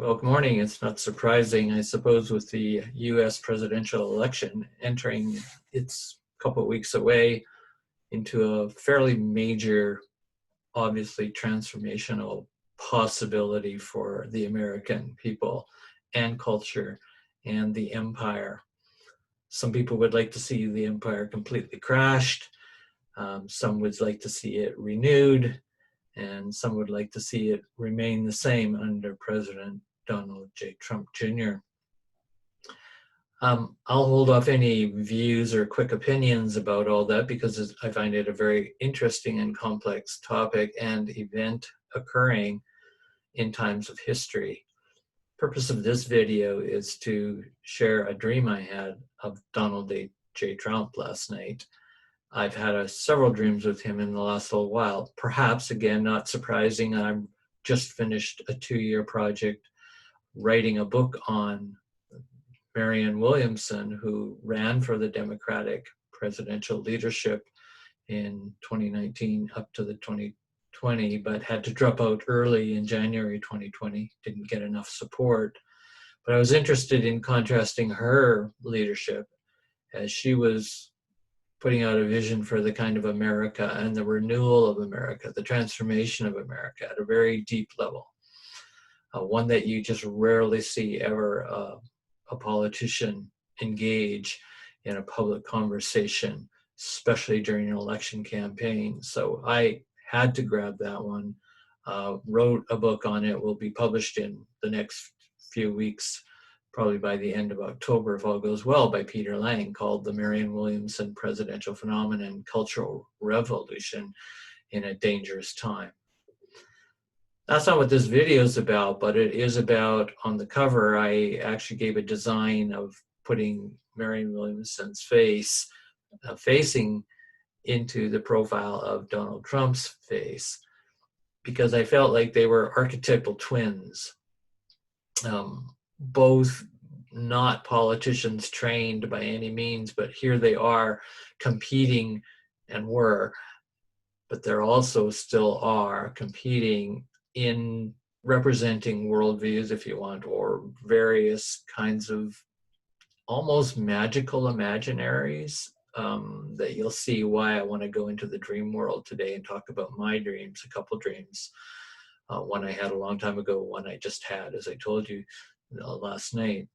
Well, good morning. It's not surprising, I suppose, with the US presidential election entering its couple of weeks away into a fairly major, obviously transformational possibility for the American people and culture and the empire. Some people would like to see the empire completely crashed. Some would like to see it renewed, and some would like to see it remain the same under President Donald J. Trump Jr. I'll hold off any views or quick opinions about all that because I find it a very interesting and complex topic and event occurring in times of history. The purpose of this video is to share a dream I had of Donald J. Trump last night. I've had several dreams with him in the last little while. Perhaps, again, not surprising, I'm just finished a 2-year project writing a book on Marianne Williamson, who ran for the Democratic presidential leadership in 2019 up to the 2020, but had to drop out early in January 2020, didn't get enough support. But I was interested in contrasting her leadership as she was putting out a vision for the kind of America and the renewal of America, the transformation of America at a very deep level. One that you just rarely see ever a politician engage in a public conversation, especially during an election campaign. So I had to grab that one, wrote a book on it, will be published in the next few weeks, probably by the end of October, if all goes well, by Peter Lang, called The Marianne Williamson Presidential Phenomenon, Cultural Revolution in a Dangerous Time. That's not what this video is about, but it is about, on the cover, I actually gave a design of putting Marianne Williamson's face facing into the profile of Donald Trump's face, because I felt like they were archetypal twins, both not politicians trained by any means, but here they are competing and were, but they're also still are competing in representing worldviews, if you want, or various kinds of almost magical imaginaries that you'll see why I want to go into the dream world today and talk about my dreams, a couple dreams. One I had a long time ago, one I just had, as I told you last night.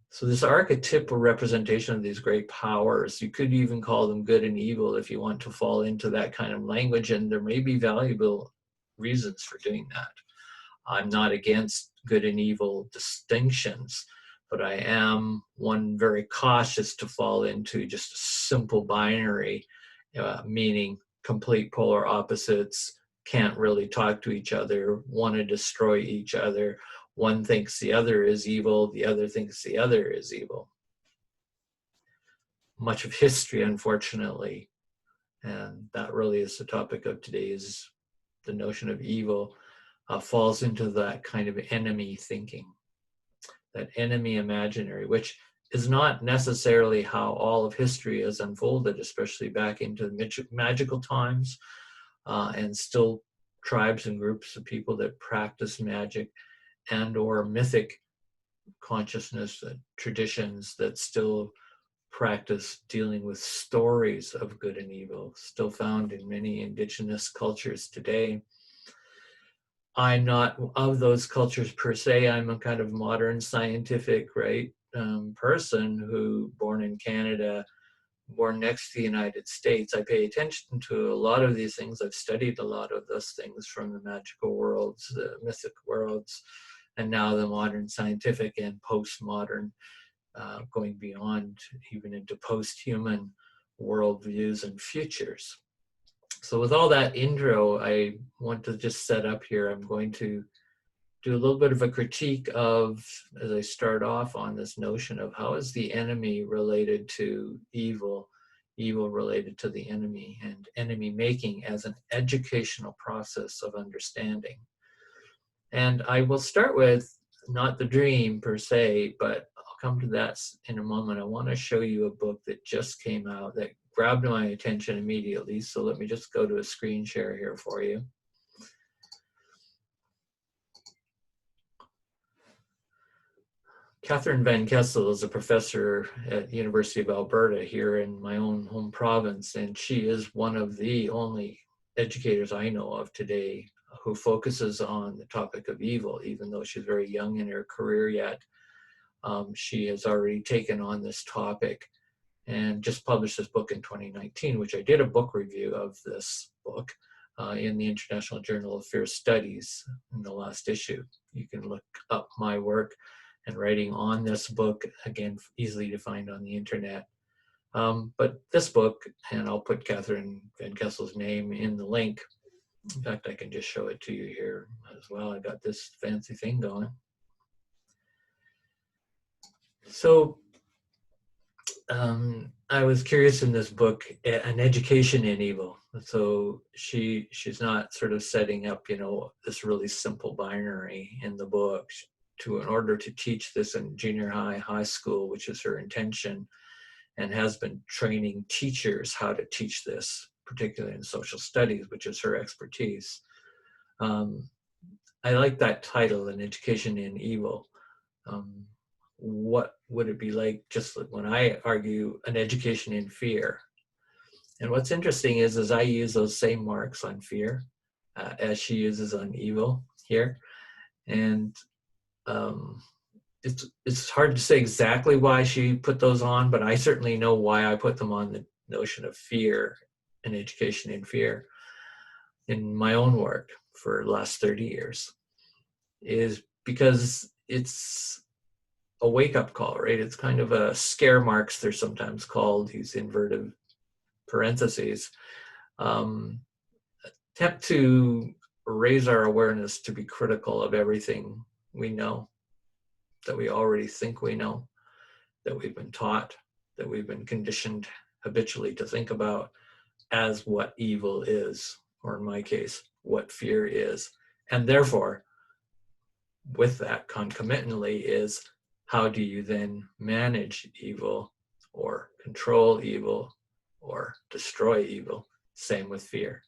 So this archetypal representation of these great powers, you could even call them good and evil if you want to fall into that kind of language, and there may be valuable reasons for doing that. I'm not against good and evil distinctions, but I am one very cautious to fall into just a simple binary, meaning complete polar opposites, can't really talk to each other, want to destroy each other. One thinks the other is evil, the other thinks the other is evil. Much of history, unfortunately, and that really is the topic of today, is the notion of evil, falls into that kind of enemy thinking, that enemy imaginary, which is not necessarily how all of history has unfolded, especially back into magical times, and still tribes and groups of people that practice magic and or mythic consciousness, traditions that still practice dealing with stories of good and evil, still found in many indigenous cultures today. I'm not of those cultures per se. I'm a kind of modern scientific, person who, born in Canada, born next to the United States. I pay attention to a lot of these things. I've studied a lot of those things from the magical worlds, the mythic worlds, and now the modern scientific and postmodern, going beyond even into post-human worldviews and futures. So with all that intro, I want to just set up here. I'm going to do a little bit of a critique of, as I start off on this notion of how is the enemy related to evil, evil related to the enemy, and enemy making as an educational process of understanding. And I will start with not the dream per se, but I'll come to that in a moment. I want to show you a book that just came out that grabbed my attention immediately. So let me just go to a screen share here for you. Cathryn van Kessel is a professor at University of Alberta here in my own home province, and she is one of the only educators I know of today who focuses on the topic of evil, even though she's very young in her career yet. She has already taken on this topic and just published this book in 2019, which I did a book review of this book in the International Journal of Fear Studies in the last issue. You can look up my work and writing on this book, again, easily to find on the internet. But this book, and I'll put Cathryn van Kessel's name in the link. In fact, I can just show it to you here as well. I got this fancy thing going. So I was curious in this book, an education in evil. So she's not sort of setting up, this really simple binary in the book in order to teach this in junior high school, which is her intention, and has been training teachers how to teach this, particularly in social studies, which is her expertise. I like that title, An Education in Evil. What would it be like just when I argue an education in fear? And what's interesting is I use those same marks on fear as she uses on evil here. And it's hard to say exactly why she put those on, but I certainly know why I put them on the notion of fear and education in fear in my own work for the last 30 years, is because it's a wake-up call, right? It's kind of a scare marks, they're sometimes called, these inverted parentheses, attempt to raise our awareness to be critical of everything we know, that we already think we know, that we've been taught, that we've been conditioned habitually to think about as what evil is, or in my case, what fear is. And therefore, with that concomitantly is, how do you then manage evil or control evil or destroy evil? Same with fear.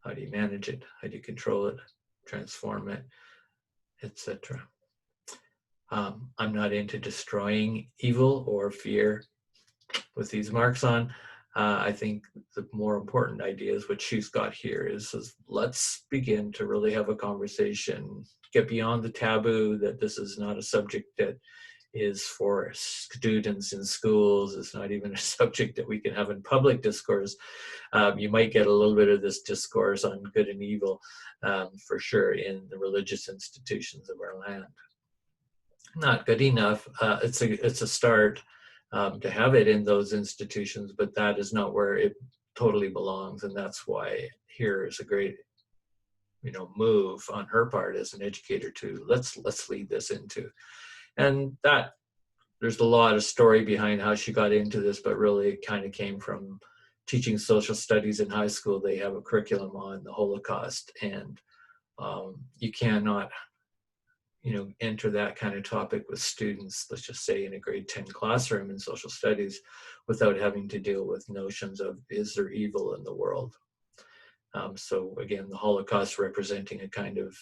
How do you manage it? How do you control it, transform it, etc.? I'm not into destroying evil or fear with these marks on. I think the more important idea is what she's got here is let's begin to really have a conversation, get beyond the taboo that this is not a subject that is for students in schools. It's not even a subject that we can have in public discourse. You might get a little bit of this discourse on good and evil, for sure, in the religious institutions of our land. Not good enough. It's a start to have it in those institutions, but that is not where it totally belongs, and that's why here is a great, move on her part as an educator to let's lead this into. And that there's a lot of story behind how she got into this, but really it kind of came from teaching social studies in high school. They have a curriculum on the Holocaust, and you cannot enter that kind of topic with students, let's just say in a grade 10 classroom in social studies, without having to deal with notions of, is there evil in the world? So again, the Holocaust representing a kind of,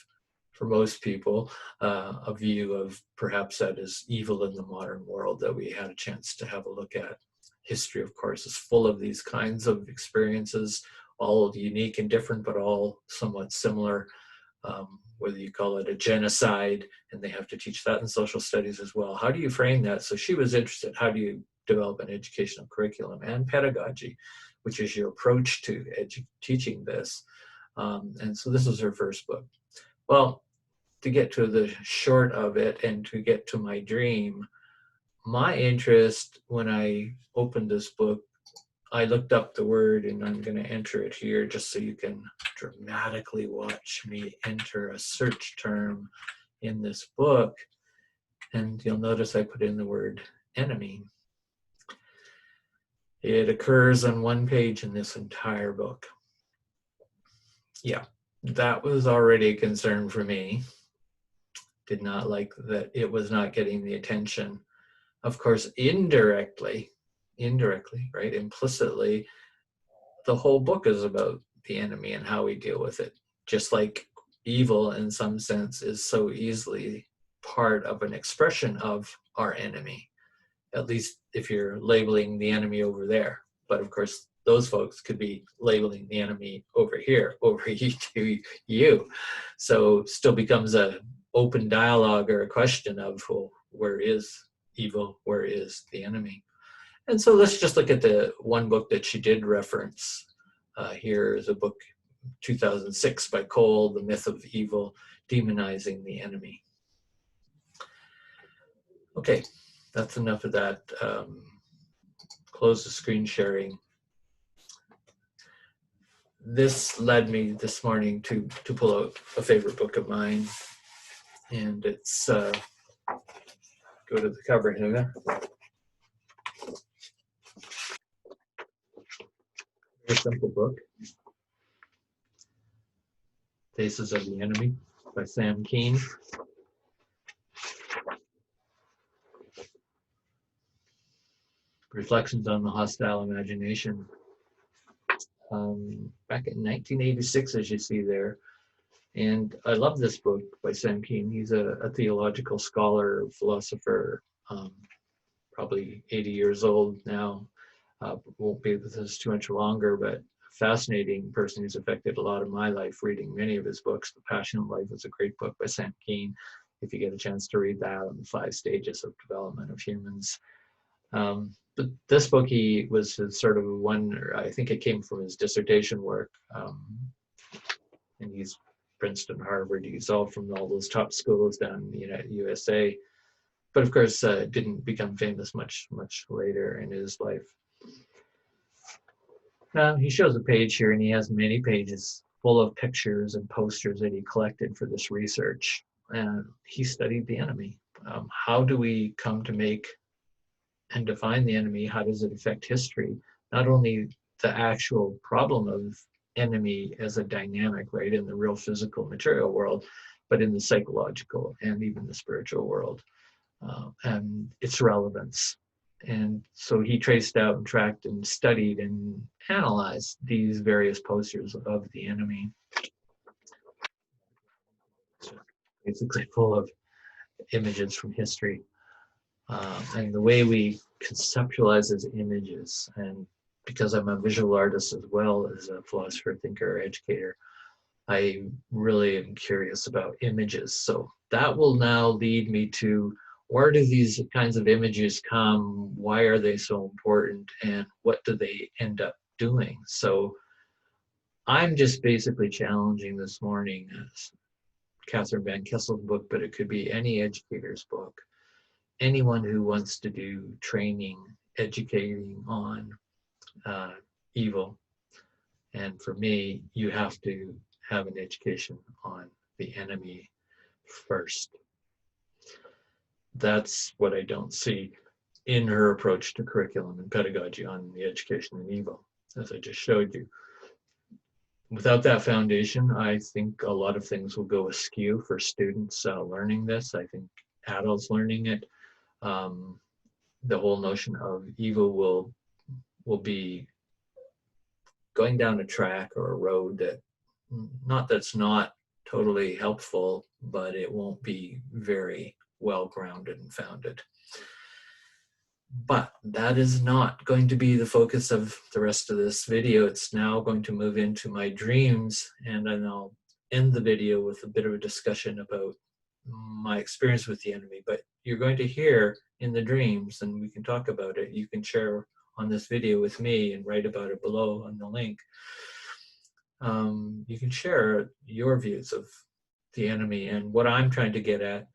for most people, a view of perhaps that is evil in the modern world that we had a chance to have a look at. History, of course, is full of these kinds of experiences, all unique and different, but all somewhat similar. Whether you call it a genocide, and they have to teach that in social studies as well. How do you frame that? So she was interested, how do you develop an educational curriculum and pedagogy, which is your approach to teaching this? And so this was her first book. Well, to get to the short of it and to get to my dream, my interest when I opened this book, I looked up the word, and I'm going to enter it here just so you can dramatically watch me enter a search term in this book. And you'll notice I put in the word enemy. It occurs on one page in this entire book. Yeah, that was already a concern for me. Did not like that it was not getting the attention. Of course, indirectly, right, implicitly, the whole book is about the enemy and how we deal with it. Just like evil, in some sense, is so easily part of an expression of our enemy, at least if you're labeling the enemy over there. But of course, those folks could be labeling the enemy over here, over to you. So still becomes a open dialogue or a question of, well, where is evil? Where is the enemy? And so let's just look at the one book that she did reference. Here is a book, 2006 by Cole, The Myth of Evil, Demonizing the Enemy. Okay, that's enough of that. Close the screen sharing. This led me this morning to pull out a favorite book of mine, and it's, go to the cover here. Very simple book. Faces of the Enemy by Sam Keane. Reflections on the Hostile Imagination. Back in 1986, as you see there. And I love this book by Sam Keane. He's a theological scholar, philosopher, probably 80 years old now. Won't be with us too much longer, but fascinating person who's affected a lot of my life, reading many of his books. The Passion of Life is a great book by Sam Keane. If you get a chance to read that, on the 5 stages of development of humans. But this book, he was sort of one, I think it came from his dissertation work. And he's Princeton, Harvard, he's all from all those top schools down in the USA. But of course, didn't become famous much later in his life. Now, he shows a page here, and he has many pages full of pictures and posters that he collected for this research. And he studied the enemy. How do we come to make and define the enemy? How does it affect history? Not only the actual problem of enemy as a dynamic, right, in the real physical material world, but in the psychological and even the spiritual world, and its relevance. And so he traced out and tracked and studied and analyzed these various posters of the enemy. Basically full of images from history. And the way we conceptualize as images, and because I'm a visual artist as well as a philosopher, thinker, educator, I really am curious about images. So that will now lead me to, where do these kinds of images come? Why are they so important? And what do they end up doing? So I'm just basically challenging this morning, as Cathryn van Kessel's book, but it could be any educator's book. Anyone who wants to do training, educating on evil. And for me, you have to have an education on the enemy first. That's what I don't see in her approach to curriculum and pedagogy on the education in evil, as I just showed you. Without that foundation, I think a lot of things will go askew for students learning this. I think adults learning it, the whole notion of evil will be going down a track or a road that, that's not totally helpful, but it won't be very well grounded and founded. But that is not going to be the focus of the rest of this video. It's now going to move into my dreams, and then I'll end the video with a bit of a discussion about my experience with the enemy. But you're going to hear in the dreams, and we can talk about it. You can share on this video with me and write about it below on the link. You can share your views of the enemy and what I'm trying to get at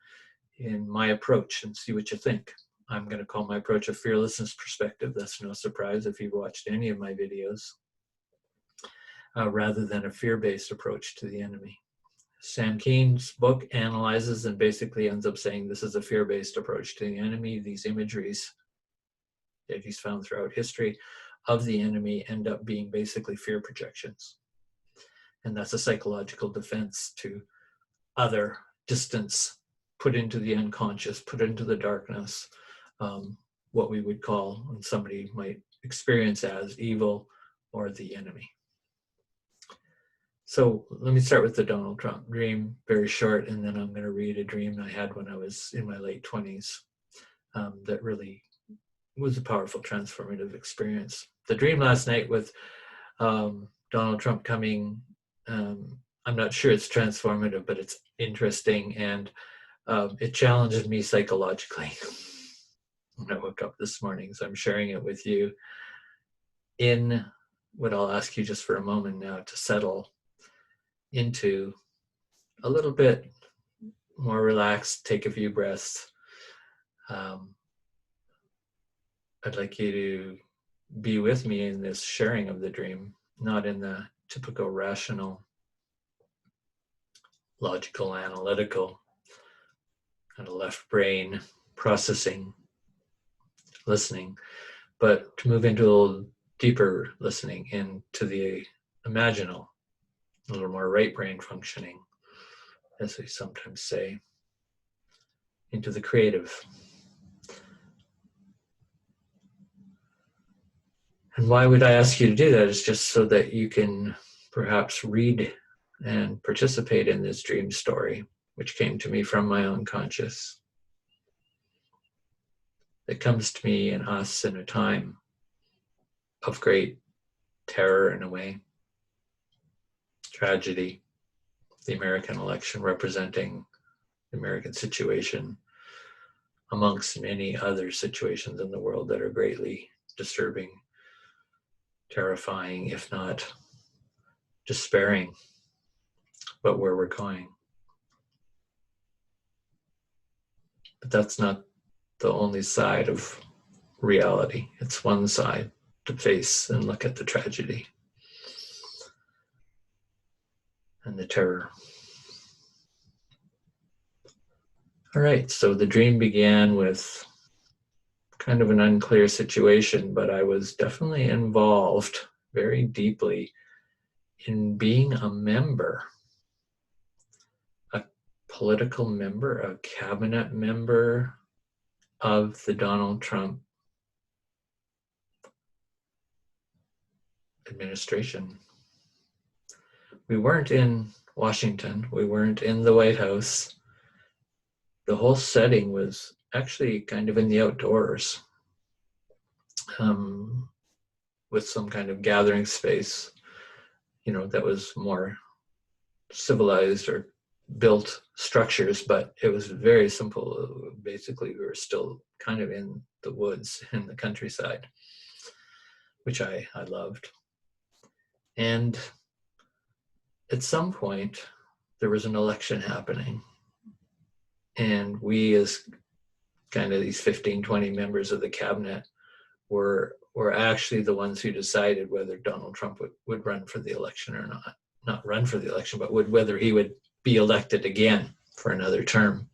in my approach, and see what you think. I'm going to call my approach a fearlessness perspective. That's no surprise if you've watched any of my videos, rather than a fear-based approach to the enemy. Sam Keane's book analyzes and basically ends up saying this is a fear-based approach to the enemy. These imageries that he's found throughout history of the enemy end up being basically fear projections. And that's a psychological defense to other, distance, put into the unconscious, put into the darkness, what we would call, and somebody might experience as, evil or the enemy. So let me start with the Donald Trump dream, very short, and then I'm going to read a dream I had when I was in my late 20s that really was a powerful transformative experience. The dream last night with Donald Trump coming, I'm not sure it's transformative, but it's interesting, and it challenged me psychologically when I woke up this morning. So I'm sharing it with you in what I'll ask you just for a moment now to settle into a little bit more relaxed, take a few breaths. I'd like you to be with me in this sharing of the dream, not in the typical rational, logical, analytical, kind of left brain processing, listening, but to move into a little deeper listening, into the imaginal, a little more right brain functioning, as we sometimes say, into the creative. And why would I ask you to do that? Is just so that you can perhaps read and participate in this dream story, which came to me from my unconscious. It comes to me and us in a time of great terror, in a way, tragedy, the American election representing the American situation amongst many other situations in the world that are greatly disturbing, terrifying, if not despairing, but where we're going. But that's not the only side of reality. It's one side to face and look at the tragedy and the terror. All right, so the dream began with kind of an unclear situation, but I was definitely involved very deeply in being a member, a political member, a cabinet member of the Donald Trump administration. We weren't in Washington, we weren't in the White House. The whole setting was actually kind of in the outdoors, with some kind of gathering space, that was more civilized or built structures, but it was very simple. Basically, we were still kind of in the woods, in the countryside, which I loved. And at some point, there was an election happening. And we, as kind of these 15, 20 members of the cabinet, were actually the ones who decided whether Donald Trump would run for the election or not. Not run for the election, but whether he would be elected again for another term.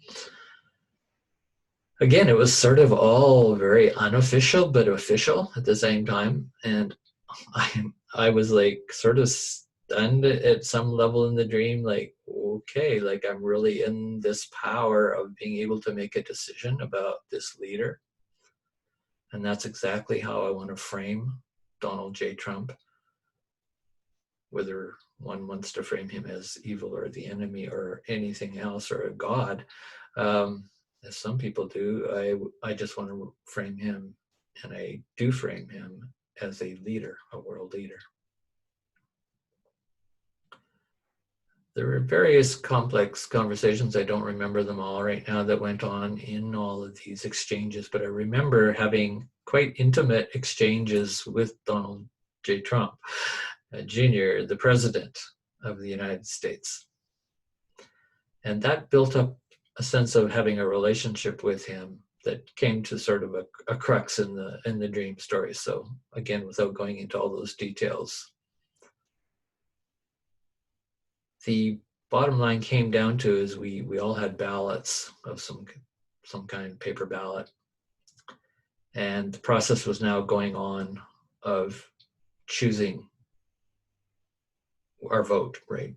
Again, it was sort of all very unofficial, but official at the same time. And I was like sort of stunned at some level in the dream, like, okay, like I'm really in this power of being able to make a decision about this leader. And that's exactly how I want to frame Donald J. Trump, whether one wants to frame him as evil or the enemy or anything else or a god, as some people do. I just want to frame him, and I do frame him as a leader, a world leader. There were various complex conversations, I don't remember them all right now, that went on in all of these exchanges, but I remember having quite intimate exchanges with Donald J. Trump Jr., the President of the United States. And that built up a sense of having a relationship with him that came to sort of a crux in the dream story. So again, without going into all those details, the bottom line came down to is we all had ballots of some kind of paper ballot. And the process was now going on of choosing our vote, right?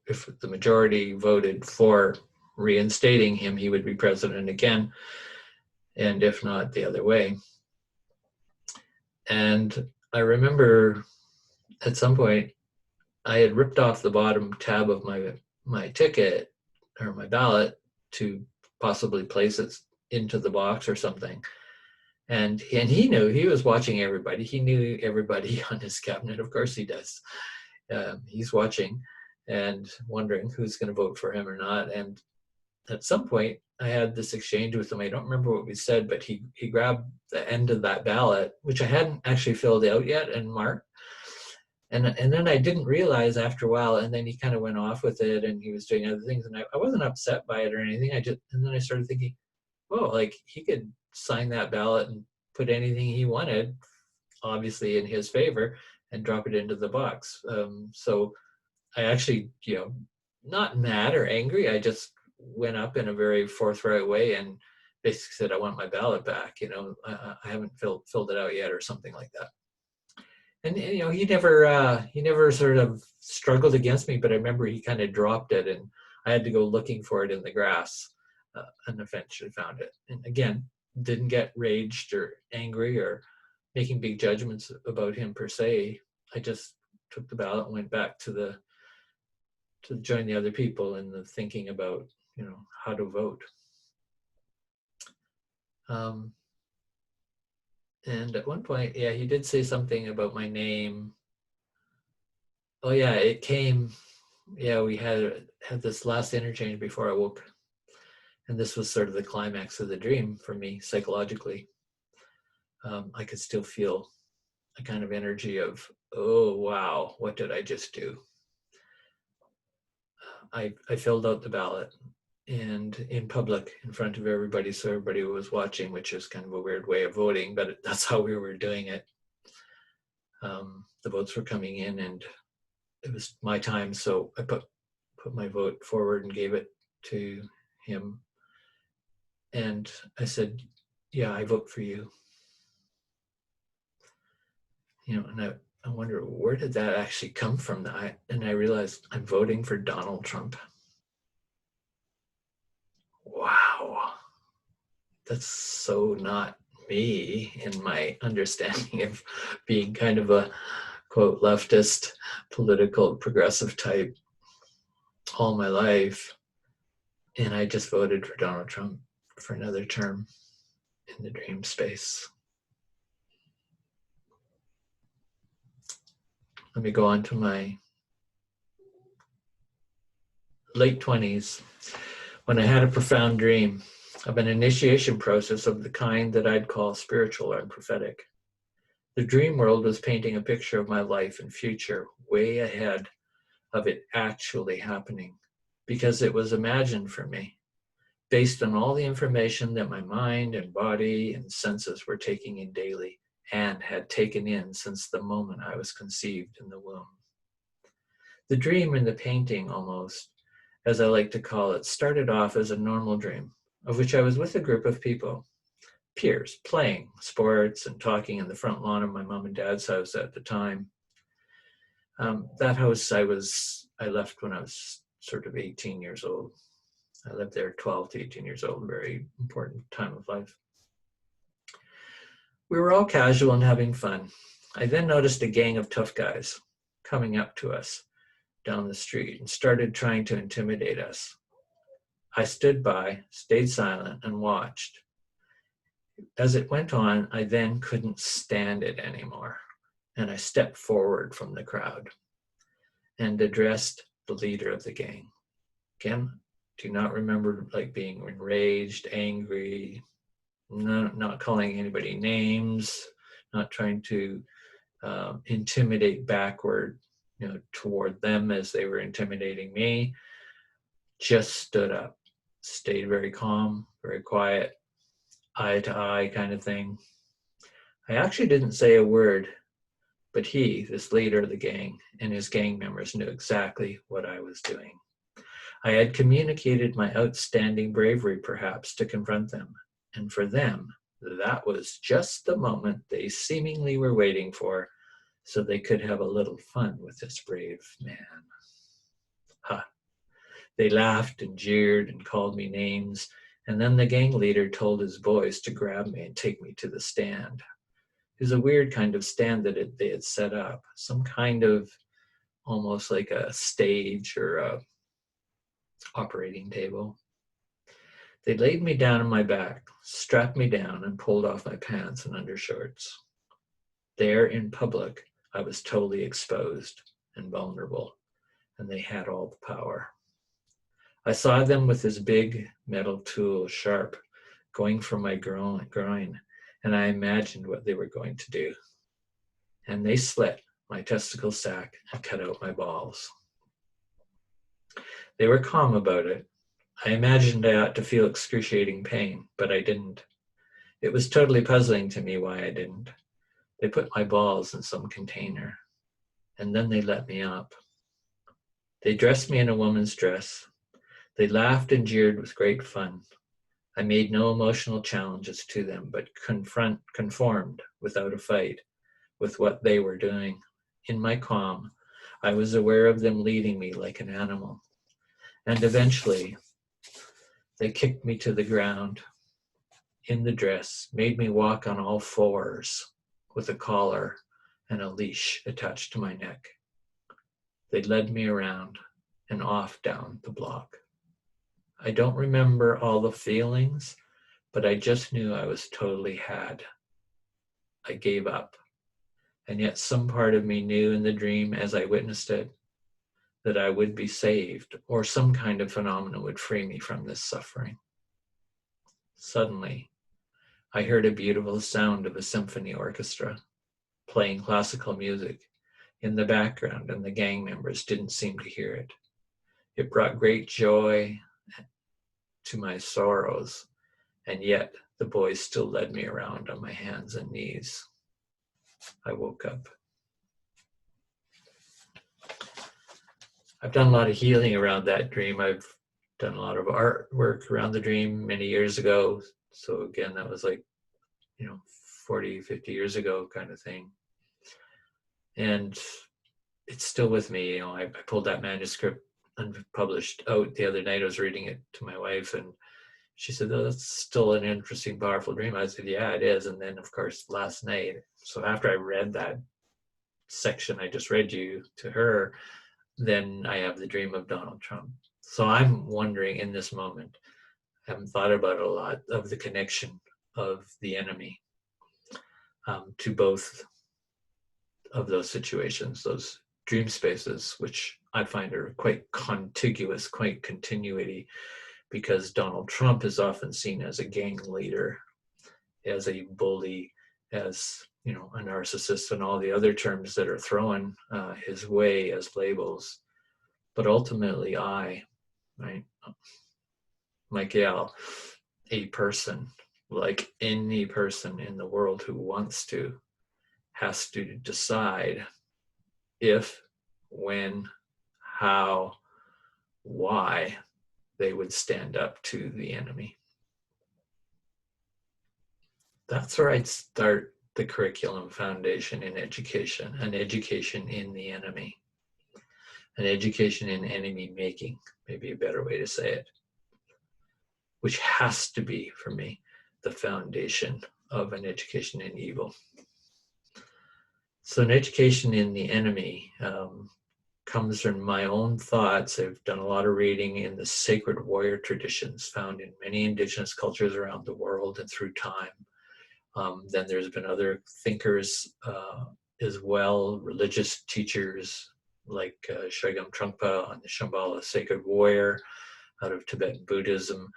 If the majority voted for reinstating him, he would be president again. And if not, the other way. And I remember at some point, I had ripped off the bottom tab of my ticket or my ballot to possibly place it into the box or something. And he knew, he was watching everybody. He knew everybody on his cabinet. Of course he does. He's watching and wondering who's going to vote for him or not. And at some point, I had this exchange with him. I don't remember what we said, but he grabbed the end of that ballot, which I hadn't actually filled out yet and marked. And then I didn't realize after a while, and then he kind of went off with it, and he was doing other things, and I wasn't upset by it or anything. And then I started thinking, oh, like he could sign that ballot and put anything he wanted, obviously in his favor, and drop it into the box. So I actually, not mad or angry. I just went up in a very forthright way and basically said, I want my ballot back. I haven't filled it out yet, or something like that. And he never sort of struggled against me, but I remember he kind of dropped it, and I had to go looking for it in the grass, and eventually found it. And again, didn't get raged or angry or making big judgments about him per se. I just took the ballot and went back to join the other people in the thinking about how to vote. And at one point, yeah, he did say something about my name. Oh yeah, it came. Yeah, we had this last interchange before I woke, and this was sort of the climax of the dream for me psychologically. I could still feel a kind of energy of, oh wow, what did I just do? I filled out the ballot, and in public, in front of everybody, so everybody was watching, which is kind of a weird way of voting, but that's how we were doing it. The votes were coming in, and it was my time, so I put my vote forward and gave it to him. And I said, yeah, I vote for you. And I wonder, where did that actually come from? And I realized I'm voting for Donald Trump. Wow. That's so not me in my understanding of being kind of a, quote, leftist, political, progressive type all my life. And I just voted for Donald Trump for another term in the dream space. Let me go on to my late 20s, when I had a profound dream of an initiation process of the kind that I'd call spiritual and prophetic. The dream world was painting a picture of my life and future way ahead of it actually happening, because it was imagined for me, based on all the information that my mind and body and senses were taking in daily and had taken in since the moment I was conceived in the womb. The dream and the painting, almost, as I like to call it, started off as a normal dream, of which I was with a group of people, peers, playing sports and talking in the front lawn of my mom and dad's house at the time. That house I left when I was sort of 18 years old. I lived there 12 to 18 years old, a very important time of life. We were all casual and having fun. I then noticed a gang of tough guys coming up to us down the street and started trying to intimidate us. I stood by, stayed silent, and watched. As it went on, I then couldn't stand it anymore, and I stepped forward from the crowd and addressed the leader of the gang. Again, do not remember being enraged, angry, not calling anybody names, not trying to intimidate backward, toward them as they were intimidating me. Just stood up, stayed very calm, very quiet, eye to eye kind of thing. I actually didn't say a word, but this leader of the gang, and his gang members knew exactly what I was doing. I had communicated my outstanding bravery, perhaps, to confront them. And for them, that was just the moment they seemingly were waiting for, so they could have a little fun with this brave man. Ha! They laughed and jeered and called me names, and then the gang leader told his boys to grab me and take me to the stand. It was a weird kind of stand that they had set up, some kind of almost like a stage or a operating table. They laid me down on my back, strapped me down, and pulled off my pants and undershorts. There in public, I was totally exposed and vulnerable, and they had all the power. I saw them with this big metal tool, sharp, going for my groin, and I imagined what they were going to do. And they slit my testicle sac and cut out my balls. They were calm about it. I imagined I ought to feel excruciating pain, but I didn't. It was totally puzzling to me why I didn't. They put my balls in some container, and then they let me up. They dressed me in a woman's dress. They laughed and jeered with great fun. I made no emotional challenges to them, but conformed without a fight with what they were doing. In my calm, I was aware of them leading me like an animal. And eventually, they kicked me to the ground in the dress, made me walk on all fours with a collar and a leash attached to my neck. They led me around and off down the block. I don't remember all the feelings, but I just knew I was totally had. I gave up. And yet some part of me knew in the dream as I witnessed it that I would be saved, or some kind of phenomenon would free me from this suffering. Suddenly, I heard a beautiful sound of a symphony orchestra playing classical music in the background, and the gang members didn't seem to hear it. It brought great joy to my sorrows, and yet the boys still led me around on my hands and knees. I woke up. I've done a lot of healing around that dream. I've done a lot of artwork around the dream many years ago. So again, that was like, 40, 50 years ago kind of thing. And it's still with me. I pulled that manuscript unpublished out the other night. I was reading it to my wife, and she said, "Oh, that's still an interesting, powerful dream." I said, "Yeah, it is." And then, of course, last night, so after I read that section I just read you to her, then I have the dream of Donald Trump. So I'm wondering in this moment, I haven't thought about it a lot, of the connection of the enemy to both of those situations, those dream spaces, which I find are quite contiguous, quite continuity, because Donald Trump is often seen as a gang leader, as a bully, as a narcissist, and all the other terms that are thrown his way as labels. But ultimately, Michael, a person, like any person in the world who wants to, has to decide if, when, how, why they would stand up to the enemy. That's where I'd start the curriculum foundation in education, an education in the enemy, an education in enemy making, maybe a better way to say it, which has to be, for me, the foundation of an education in evil. So an education in the enemy comes from my own thoughts. I've done a lot of reading in the sacred warrior traditions found in many indigenous cultures around the world and through time. Then there's been other thinkers as well, religious teachers like Shigam Trungpa on the Shambhala sacred warrior out of Tibetan Buddhism.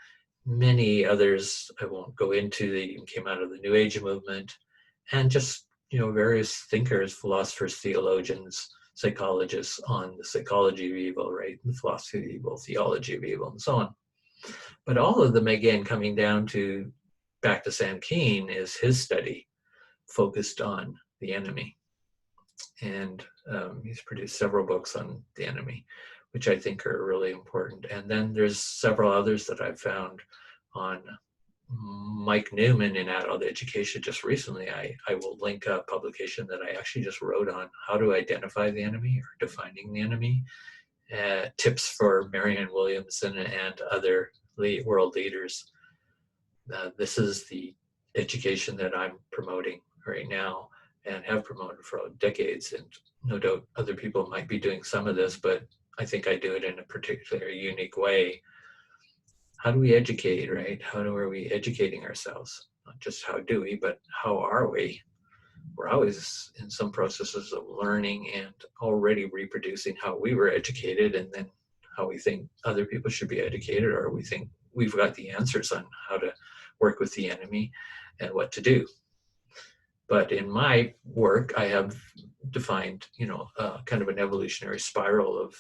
Many others I won't go into, they even came out of the New Age movement, and just various thinkers, philosophers, theologians, psychologists on the psychology of evil, right? The philosophy of evil, theology of evil, and so on. But all of them, again, coming down to back to Sam Keane, is his study focused on the enemy. And he's produced several books on the enemy, which I think are really important. And then there's several others that I've found on Mike Newman in adult education. Just recently, I will link a publication that I actually just wrote on how to identify the enemy or defining the enemy, tips for Marianne, Williamson, and other world leaders. This is the education that I'm promoting right now and have promoted for decades. And no doubt other people might be doing some of this, but I think I do it in a particularly unique way. How do we educate, right? Are we educating ourselves? Not just how do we, but how are we? We're always in some processes of learning and already reproducing how we were educated, and then how we think other people should be educated, or we think we've got the answers on how to work with the enemy and what to do. But in my work, I have defined, kind of an evolutionary spiral of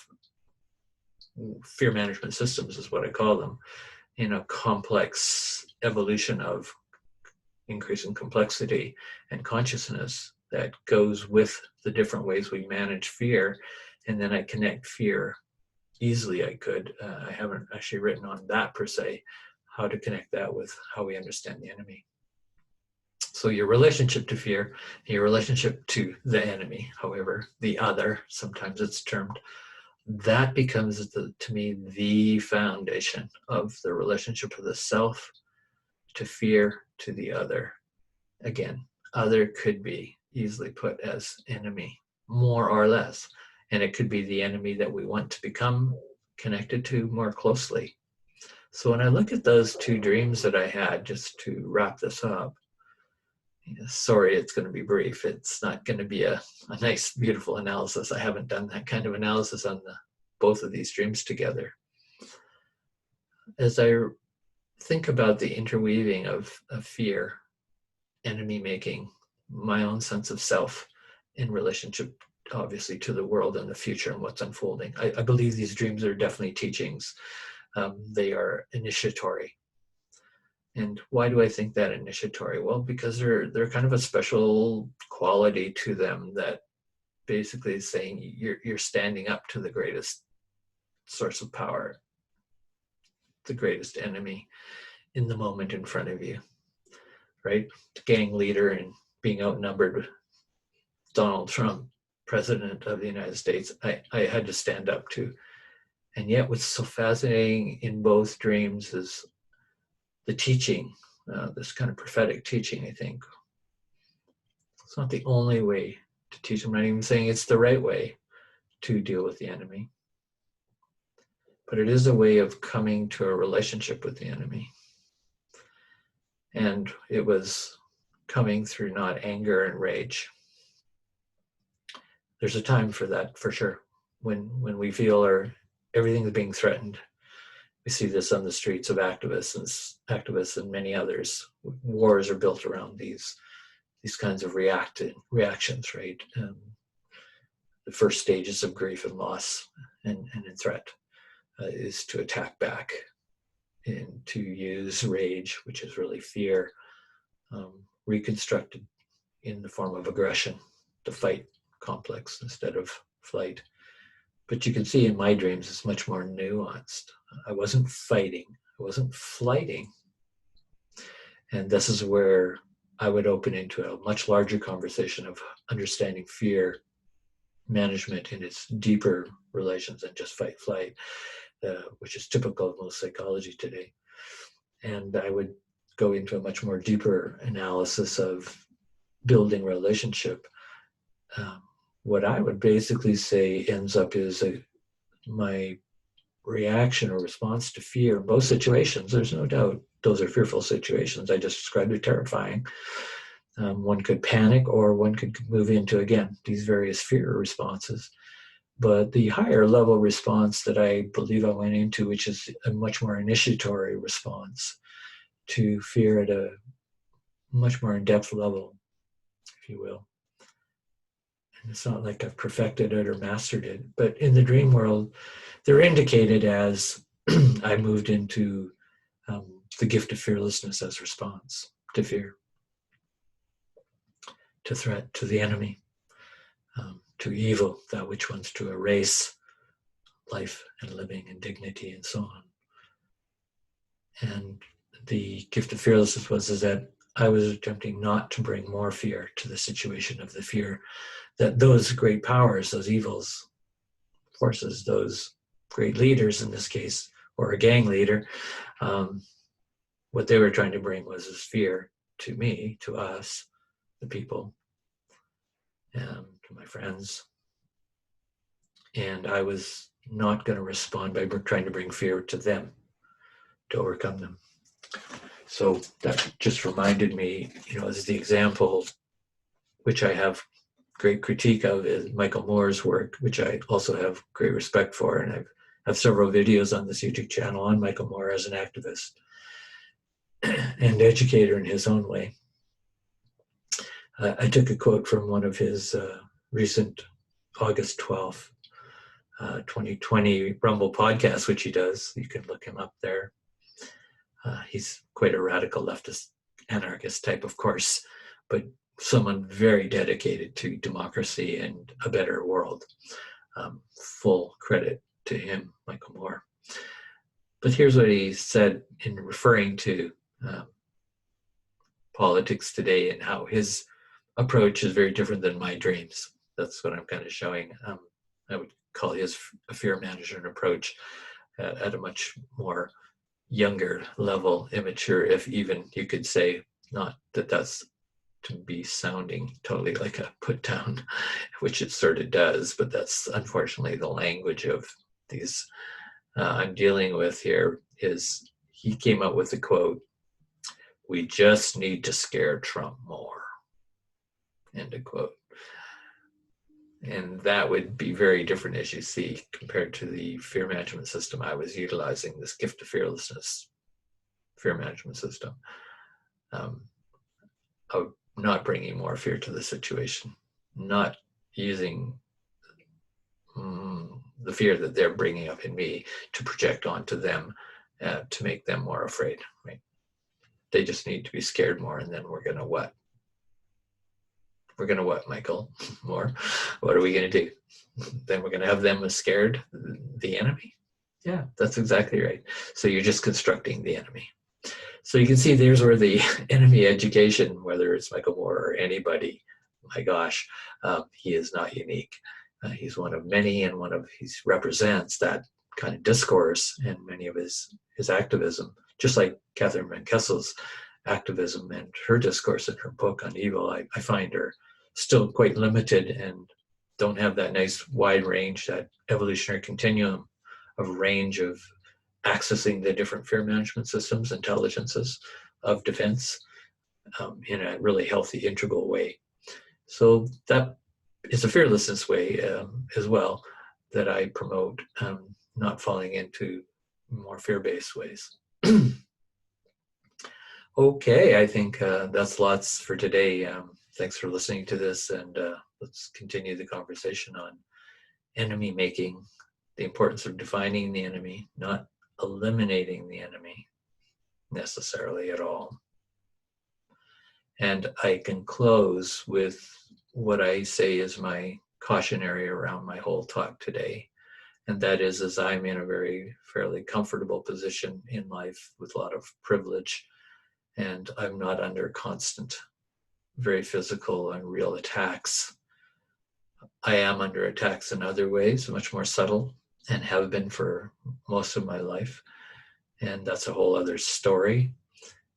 fear management systems, is what I call them, in a complex evolution of increasing complexity and consciousness that goes with the different ways we manage fear. And then I connect fear easily. I haven't actually written on that per se, how to connect that with how we understand the enemy. So your relationship to fear, your relationship to the enemy, however, the other, sometimes it's termed, that becomes, to me, the foundation of the relationship of the self to fear to the other. Again, other could be easily put as enemy, more or less. And it could be the enemy that we want to become connected to more closely. So when I look at those two dreams that I had, just to wrap this up, sorry, it's going to be brief. It's not going to be a nice, beautiful analysis. I haven't done that kind of analysis on both of these dreams together. As I think about the interweaving of fear, enemy making, my own sense of self in relationship, obviously, to the world and the future and what's unfolding, I believe these dreams are definitely teachings. They are initiatory. And why do I think that initiatory? Well, because they're kind of a special quality to them that basically is saying you're standing up to the greatest source of power, the greatest enemy in the moment in front of you, right? The gang leader and being outnumbered with Donald Trump, president of the United States, I had to stand up to. And yet what's so fascinating in both dreams is the teaching, this kind of prophetic teaching, I think. It's not the only way to teach. I'm not even saying it's the right way to deal with the enemy, but it is a way of coming to a relationship with the enemy. And it was coming through not anger and rage. There's a time for that, for sure, when we feel everything's being threatened. We see this on the streets of activists and many others. Wars are built around these kinds of reactions, right? The first stages of grief and loss and in threat is to attack back and to use rage, which is really fear, reconstructed in the form of aggression, the fight complex instead of flight. But you can see in my dreams, it's much more nuanced. I wasn't fighting, I wasn't flighting. And this is where I would open into a much larger conversation of understanding fear management in its deeper relations than just fight flight, which is typical of most psychology today. And I would go into a much more deeper analysis of building relationship. What I would basically say ends up is my reaction or response to fear in both situations. There's no doubt those are fearful situations. I just described it terrifying. One could panic, or one could move into, again, these various fear responses. But the higher level response that I believe I went into, which is a much more initiatory response to fear at a much more in-depth level, if you will. And it's not like I've perfected it or mastered it, but in the dream world, they're indicated as I moved into the gift of fearlessness as response to fear, to threat, to the enemy, to evil, that which wants to erase life and living and dignity and so on. And the gift of fearlessness is that I was attempting not to bring more fear to the situation of the fear that those great powers, those evils, forces, those great leaders in this case, or a gang leader, what they were trying to bring was this fear to me, to us, the people, and to my friends, And I was not going to respond by trying to bring fear to them, to overcome them. So that just reminded me, as the example, which I have great critique of, is Michael Moore's work, which I also have great respect for. And I have several videos on this YouTube channel on Michael Moore as an activist and educator in his own way. I took a quote from one of his recent August 12th, 2020 Rumble podcast, which he does. You can look him up there. He's quite a radical leftist anarchist type, of course, but someone very dedicated to democracy and a better world. Full credit to him, Michael Moore. But here's what he said in referring to politics today and how his approach is very different than my dreams. That's what I'm kind of showing. I would call his a fear management approach at a much more younger level, immature, if even you could say. Not that that's to be sounding totally like a put down, which it sort of does, but that's unfortunately the language of these I'm dealing with here. Is he came up with the quote, "We just need to scare Trump more," end of quote. And that would be very different, as you see, compared to the fear management system I was utilizing, this gift of fearlessness fear management system, of not bringing more fear to the situation, not using the fear that they're bringing up in me to project onto them, to make them more afraid, right? They just need to be scared more, and then we're going to what? We're going to what, Michael Moore? What are we going to do? Then we're going to have them as scared, the enemy? Yeah, that's exactly right. So you're just constructing the enemy. So you can see there's where the enemy education, whether it's Michael Moore or anybody, my gosh, he is not unique. He's one of many, and he represents that kind of discourse and many of his activism, just like Cathryn van Kessel's activism and her discourse in her book on evil. I find her still quite limited and don't have that nice wide range, that evolutionary continuum of range of accessing the different fear management systems, intelligences of defense in a really healthy, integral way. So that is a fearlessness way as well that I promote, not falling into more fear-based ways. Okay, I think that's lots for today. Thanks for listening to this, and let's continue the conversation on enemy making, the importance of defining the enemy, not eliminating the enemy necessarily at all. And I can close with what I say is my cautionary around my whole talk today. And that is, as I'm in a very fairly comfortable position in life with a lot of privilege, and I'm not under constant, very physical and real attacks. I am under attacks in other ways, much more subtle, and have been for most of my life. And that's a whole other story.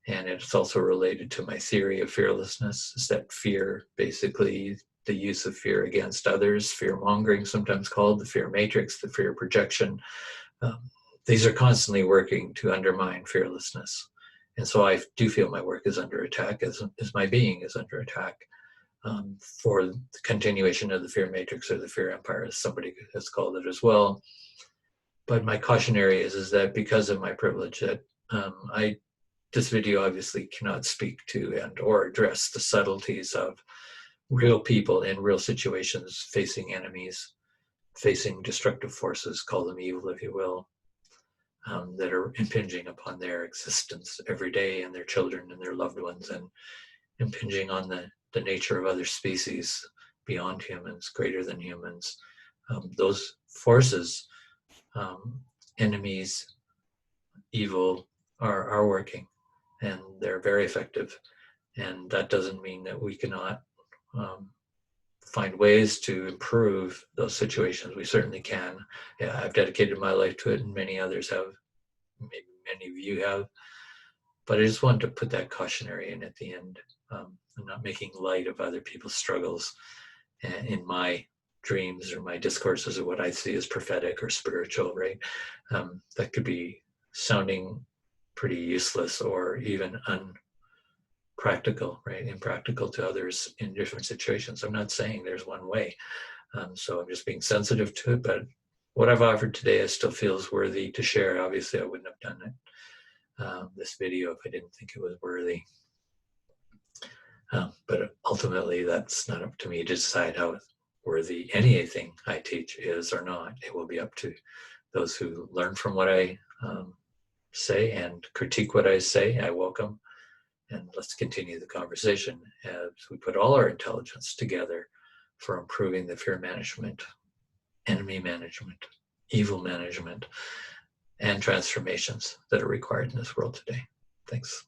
And it's also related to my theory of fearlessness, is that fear, basically the use of fear against others, fear mongering, sometimes called the fear matrix, the fear projection. These are constantly working to undermine fearlessness. And so I do feel my work is under attack, as my being is under attack, for the continuation of the fear matrix, or the fear empire, as somebody has called it as well. But my cautionary is that because of my privilege, that this video obviously cannot speak to and or address the subtleties of real people in real situations, facing enemies, facing destructive forces, call them evil if you will, that are impinging upon their existence every day, and their children and their loved ones, and impinging on the nature of other species beyond humans, greater than humans. Those forces, enemies, evil, are working, and they're very effective. And that doesn't mean that we cannot find ways to improve those situations. We certainly can. Yeah, I've dedicated my life to it, and many others have. Maybe many of you have. But I just wanted to put that cautionary in at the end. I'm not making light of other people's struggles in my dreams or my discourses or what I see as prophetic or spiritual, right? That could be sounding pretty useless or even unpractical, right? Impractical to others in different situations. I'm not saying there's one way. So I'm just being sensitive to it, but what I've offered today I still feels worthy to share. Obviously, I wouldn't have done it, this video, if I didn't think it was worthy. But ultimately, that's not up to me to decide how worthy anything I teach is or not. It will be up to those who learn from what I say and critique what I say. I welcome, and let's continue the conversation as we put all our intelligence together for improving the fear management, enemy management, evil management, and transformations that are required in this world today. Thanks.